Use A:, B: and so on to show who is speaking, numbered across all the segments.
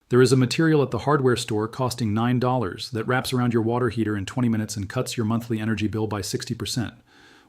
A: There is a material at the hardware store costing $9 that wraps around your water heater in 20 minutes and cuts your monthly energy bill by 60%.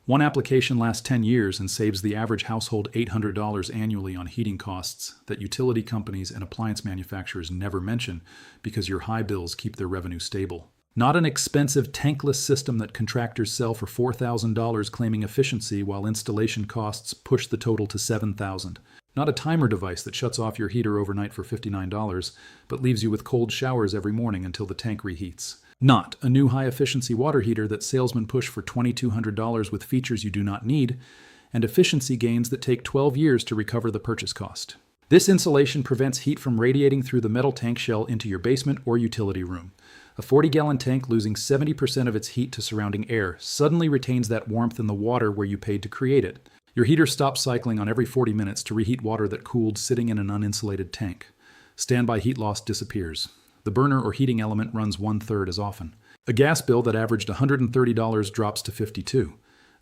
A: One application lasts 10 years and saves the average household $800 annually on heating costs that utility companies and appliance manufacturers never mention because your high bills keep their revenue stable. Not an expensive tankless system that contractors sell for $4,000 claiming efficiency while installation costs push the total to $7,000. Not a timer device that shuts off your heater overnight for $59, but leaves you with cold showers every morning until the tank reheats. Not a new high-efficiency water heater that salesmen push for $2,200 with features you do not need, and efficiency gains that take 12 years to recover the purchase cost. This insulation prevents heat from radiating through the metal tank shell into your basement or utility room. A 40-gallon tank losing 70% of its heat to surrounding air suddenly retains that warmth in the water where you paid to create it. Your heater stops cycling on every 40 minutes to reheat water that cooled sitting in an uninsulated tank. Standby heat loss disappears. The burner or heating element runs 1/3 as often. A gas bill that averaged $130 drops to $52.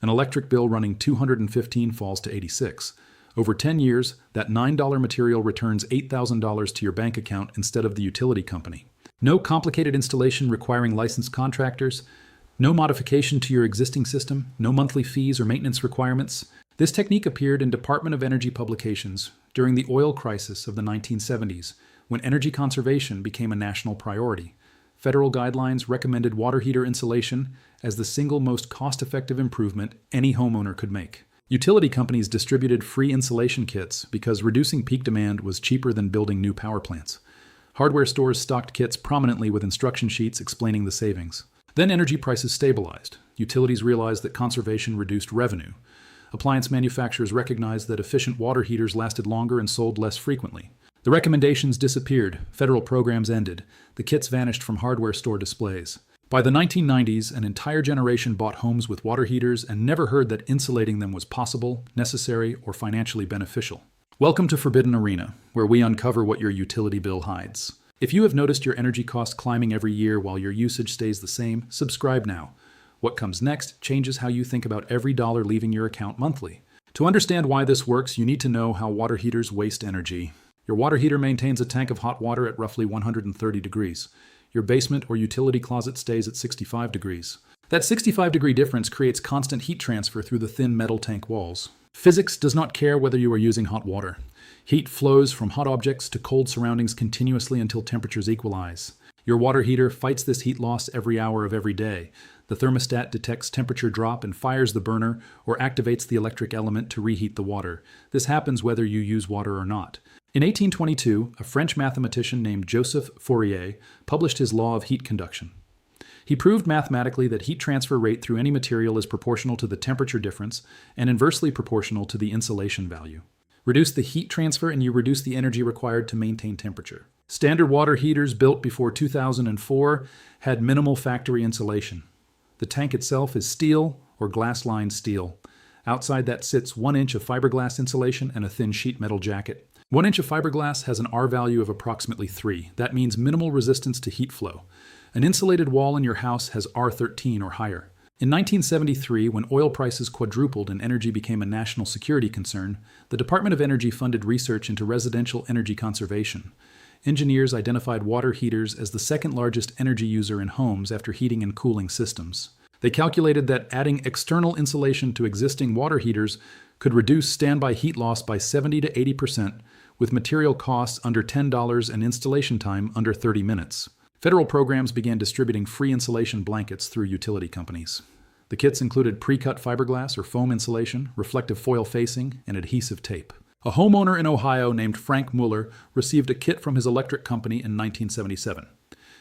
A: An electric bill running $215 falls to $86. Over 10 years, that $9 material returns $8,000 to your bank account instead of the utility company. No complicated installation requiring licensed contractors. No modification to your existing system. No monthly fees or maintenance requirements. This technique appeared in Department of Energy publications during the oil crisis of the 1970s, when energy conservation became a national priority. Federal guidelines recommended water heater insulation as the single most cost-effective improvement any homeowner could make. Utility companies distributed free insulation kits because reducing peak demand was cheaper than building new power plants. Hardware stores stocked kits prominently with instruction sheets explaining the savings. Then energy prices stabilized. Utilities realized that conservation reduced revenue. Appliance manufacturers recognized that efficient water heaters lasted longer and sold less frequently. The recommendations disappeared, federal programs ended, the kits vanished from hardware store displays. By the 1990s, an entire generation bought homes with water heaters and never heard that insulating them was possible, necessary, or financially beneficial. Welcome to Forbidden Arena, where we uncover what your utility bill hides. If you have noticed your energy costs climbing every year while your usage stays the same, subscribe now. What comes next changes how you think about every dollar leaving your account monthly. To understand why this works, you need to know how water heaters waste energy. Your water heater maintains a tank of hot water at roughly 130 degrees. Your basement or utility closet stays at 65 degrees. That 65-degree difference creates constant heat transfer through the thin metal tank walls. Physics does not care whether you are using hot water. Heat flows from hot objects to cold surroundings continuously until temperatures equalize. Your water heater fights this heat loss every hour of every day. The thermostat detects temperature drop and fires the burner or activates the electric element to reheat the water. This happens whether you use water or not. In 1822, a French mathematician named Joseph Fourier published his law of heat conduction. He proved mathematically that heat transfer rate through any material is proportional to the temperature difference and inversely proportional to the insulation value. Reduce the heat transfer and you reduce the energy required to maintain temperature. Standard water heaters built before 2004 had minimal factory insulation. The tank itself is steel or glass-lined steel. Outside that sits 1 inch of fiberglass insulation and a thin sheet metal jacket. 1 inch of fiberglass has an R value of approximately 3. That means minimal resistance to heat flow. An insulated wall in your house has R13 or higher. In 1973, when oil prices quadrupled and energy became a national security concern, the Department of Energy funded research into residential energy conservation. Engineers identified water heaters as the second largest energy user in homes after heating and cooling systems. They calculated that adding external insulation to existing water heaters could reduce standby heat loss by 70 to 80%, with material costs under $10 and installation time under 30 minutes. Federal programs began distributing free insulation blankets through utility companies. The kits included pre-cut fiberglass or foam insulation, reflective foil facing, and adhesive tape. A homeowner in Ohio named Frank Mueller received a kit from his electric company in 1977.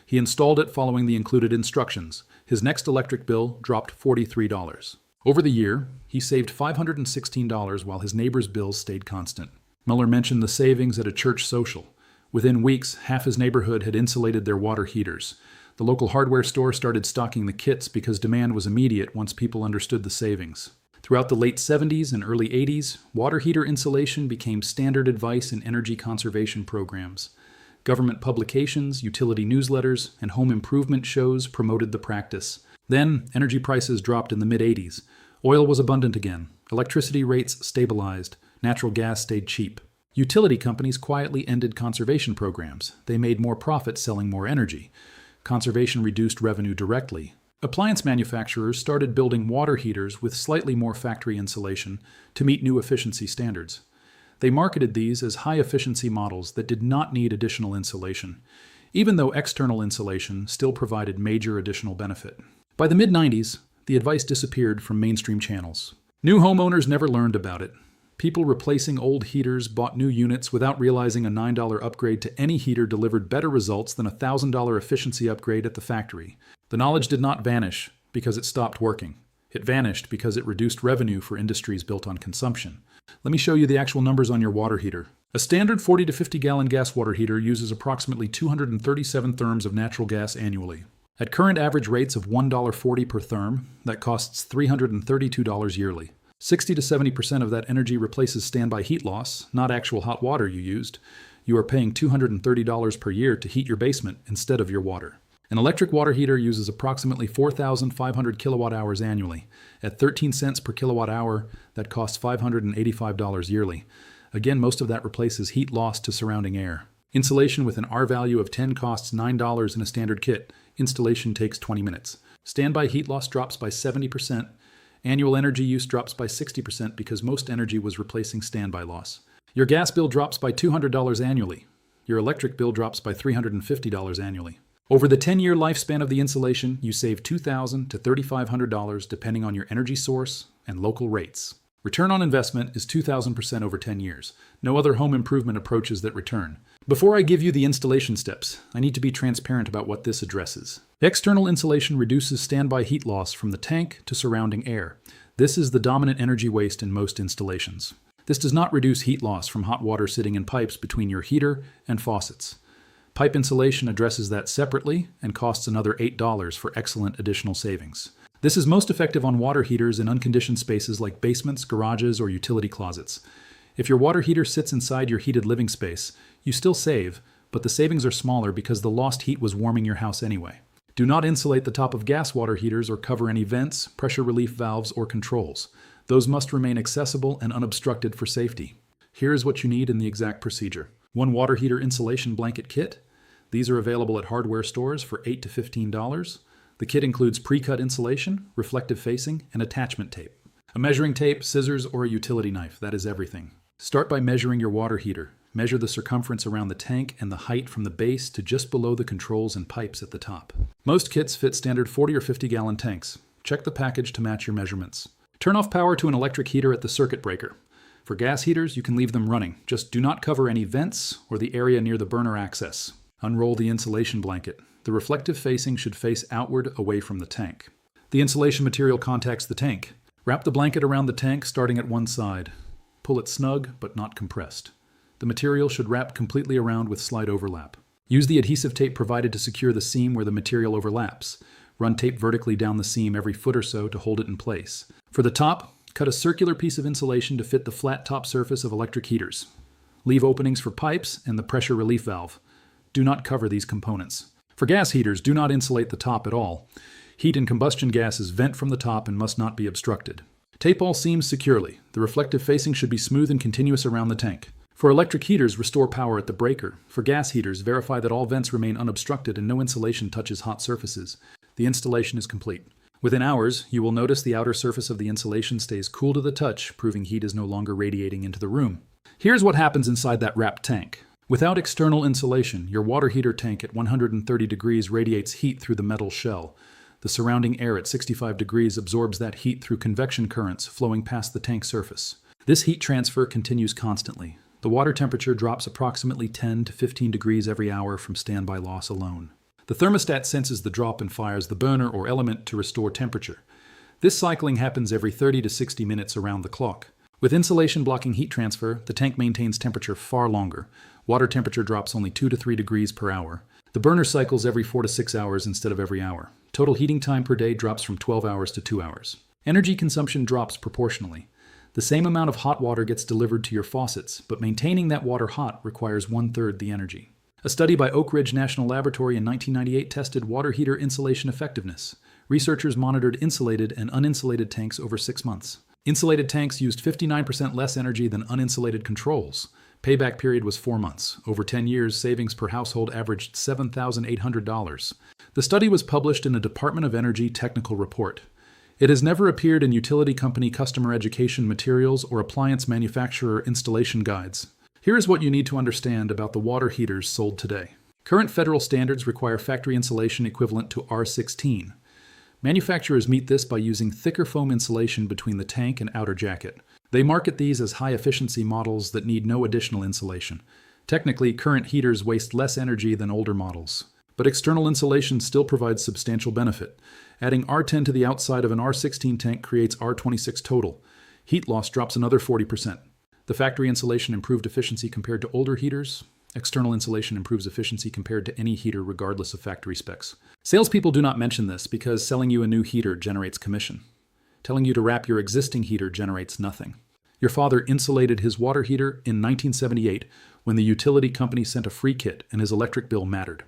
A: He installed it following the included instructions. His next electric bill dropped $43. Over the year, he saved $516 while his neighbor's bills stayed constant. Mueller mentioned the savings at a church social. Within weeks, half his neighborhood had insulated their water heaters. The local hardware store started stocking the kits because demand was immediate once people understood the savings. Throughout the late 70s and early 80s, water heater insulation became standard advice in energy conservation programs. Government publications, utility newsletters, and home improvement shows promoted the practice. Then, energy prices dropped in the mid-80s. Oil was abundant again. Electricity rates stabilized. Natural gas stayed cheap. Utility companies quietly ended conservation programs. They made more profit selling more energy. Conservation reduced revenue directly. Appliance manufacturers started building water heaters with slightly more factory insulation to meet new efficiency standards. They marketed these as high-efficiency models that did not need additional insulation, even though external insulation still provided major additional benefit. By the mid-90s, the advice disappeared from mainstream channels. New homeowners never learned about it. People replacing old heaters bought new units without realizing a $9 upgrade to any heater delivered better results than a $1,000 efficiency upgrade at the factory. The knowledge did not vanish because it stopped working. It vanished because it reduced revenue for industries built on consumption. Let me show you the actual numbers on your water heater. A standard 40 to 50 gallon gas water heater uses approximately 237 therms of natural gas annually. At current average rates of $1.40 per therm, that costs $332 yearly. 60 to 70% of that energy replaces standby heat loss, not actual hot water you used. You are paying $230 per year to heat your basement instead of your water. An electric water heater uses approximately 4,500 kilowatt hours annually. At 13 cents per kilowatt hour, that costs $585 yearly. Again, most of that replaces heat loss to surrounding air. Insulation with an R value of 10 costs $9 in a standard kit. Installation takes 20 minutes. Standby heat loss drops by 70%. Annual energy use drops by 60% because most energy was replacing standby loss. Your gas bill drops by $200 annually. Your electric bill drops by $350 annually. Over the 10-year lifespan of the insulation, you save $2,000 to $3,500 depending on your energy source and local rates. Return on investment is 2,000% over 10 years. No other home improvement approaches that return. Before I give you the installation steps, I need to be transparent about what this addresses. External insulation reduces standby heat loss from the tank to surrounding air. This is the dominant energy waste in most installations. This does not reduce heat loss from hot water sitting in pipes between your heater and faucets. Pipe insulation addresses that separately and costs another $8 for excellent additional savings. This is most effective on water heaters in unconditioned spaces like basements, garages, or utility closets. If your water heater sits inside your heated living space, you still save, but the savings are smaller because the lost heat was warming your house anyway. Do not insulate the top of gas water heaters or cover any vents, pressure relief valves, or controls. Those must remain accessible and unobstructed for safety. Here is what you need in the exact procedure. 1 water heater insulation blanket kit. These are available at hardware stores for $8 to $15. The kit includes pre-cut insulation, reflective facing, and attachment tape. A measuring tape, scissors, or a utility knife, that is everything. Start by measuring your water heater. Measure the circumference around the tank and the height from the base to just below the controls and pipes at the top. Most kits fit standard 40 or 50 gallon tanks. Check the package to match your measurements. Turn off power to an electric heater at the circuit breaker. For gas heaters, you can leave them running. Just do not cover any vents or the area near the burner access. Unroll the insulation blanket. The reflective facing should face outward away from the tank. The insulation material contacts the tank. Wrap the blanket around the tank starting at one side. Pull it snug but not compressed. The material should wrap completely around with slight overlap. Use the adhesive tape provided to secure the seam where the material overlaps. Run tape vertically down the seam every foot or so to hold it in place. For the top, cut a circular piece of insulation to fit the flat top surface of electric heaters. Leave openings for pipes and the pressure relief valve. Do not cover these components. For gas heaters, do not insulate the top at all. Heat and combustion gases vent from the top and must not be obstructed. Tape all seams securely. The reflective facing should be smooth and continuous around the tank. For electric heaters, restore power at the breaker. For gas heaters, verify that all vents remain unobstructed and no insulation touches hot surfaces. The installation is complete. Within hours, you will notice the outer surface of the insulation stays cool to the touch, proving heat is no longer radiating into the room. Here's what happens inside that wrapped tank. Without external insulation, your water heater tank at 130 degrees radiates heat through the metal shell. The surrounding air at 65 degrees absorbs that heat through convection currents flowing past the tank surface. This heat transfer continues constantly. The water temperature drops approximately 10 to 15 degrees every hour from standby loss alone. The thermostat senses the drop and fires the burner or element to restore temperature. This cycling happens every 30 to 60 minutes around the clock. With insulation blocking heat transfer, the tank maintains temperature far longer. Water temperature drops only 2 to 3 degrees per hour. The burner cycles every 4 to 6 hours instead of every hour. Total heating time per day drops from 12 hours to 2 hours. Energy consumption drops proportionally. The same amount of hot water gets delivered to your faucets, but maintaining that water hot requires 1/3 the energy. A study by Oak Ridge National Laboratory in 1998 tested water heater insulation effectiveness. Researchers monitored insulated and uninsulated tanks over 6 months. Insulated tanks used 59% less energy than uninsulated controls. Payback period was 4 months. Over 10 years, savings per household averaged $7,800. The study was published in a Department of Energy technical report. It has never appeared in utility company customer education materials or appliance manufacturer installation guides. Here is what you need to understand about the water heaters sold today. Current federal standards require factory insulation equivalent to R16. Manufacturers meet this by using thicker foam insulation between the tank and outer jacket. They market these as high-efficiency models that need no additional insulation. Technically, current heaters waste less energy than older models. But external insulation still provides substantial benefit. Adding R10 to the outside of an R16 tank creates R26 total. Heat loss drops another 40%. The factory insulation improved efficiency compared to older heaters. External insulation improves efficiency compared to any heater regardless of factory specs. Salespeople do not mention this because selling you a new heater generates commission. Telling you to wrap your existing heater generates nothing. Your father insulated his water heater in 1978 when the utility company sent a free kit and his electric bill mattered.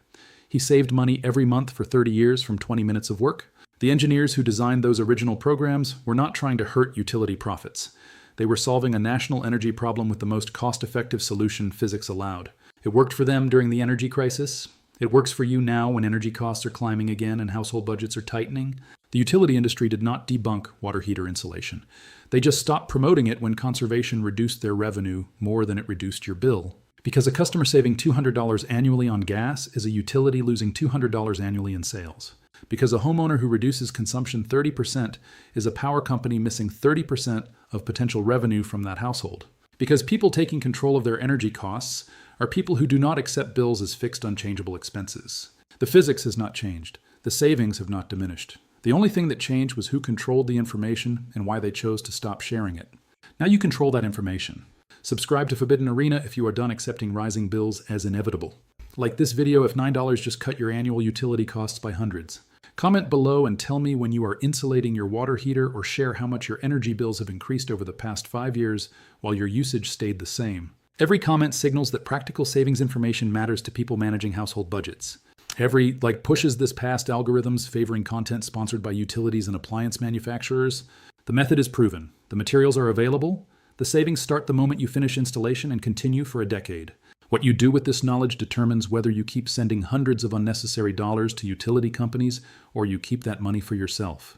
A: He saved money every month for 30 years from 20 minutes of work. The engineers who designed those original programs were not trying to hurt utility profits. They were solving a national energy problem with the most cost-effective solution physics allowed. It worked for them during the energy crisis. It works for you now when energy costs are climbing again and household budgets are tightening. The utility industry did not debunk water heater insulation. They just stopped promoting it when conservation reduced their revenue more than it reduced your bill. Because a customer saving $200 annually on gas is a utility losing $200 annually in sales. Because a homeowner who reduces consumption 30% is a power company missing 30% of potential revenue from that household. Because people taking control of their energy costs are people who do not accept bills as fixed, unchangeable expenses. The physics has not changed. The savings have not diminished. The only thing that changed was who controlled the information and why they chose to stop sharing it. Now you control that information. Subscribe to Forbidden Arena if you are done accepting rising bills as inevitable. Like this video if $9 just cut your annual utility costs by hundreds. Comment below and tell me when you are insulating your water heater, or share how much your energy bills have increased over the past 5 years while your usage stayed the same. Every comment signals that practical savings information matters to people managing household budgets. Every pushes this past algorithms favoring content sponsored by utilities and appliance manufacturers. The method is proven. The materials are available. The savings start the moment you finish installation and continue for a decade. What you do with this knowledge determines whether you keep sending hundreds of unnecessary dollars to utility companies or you keep that money for yourself.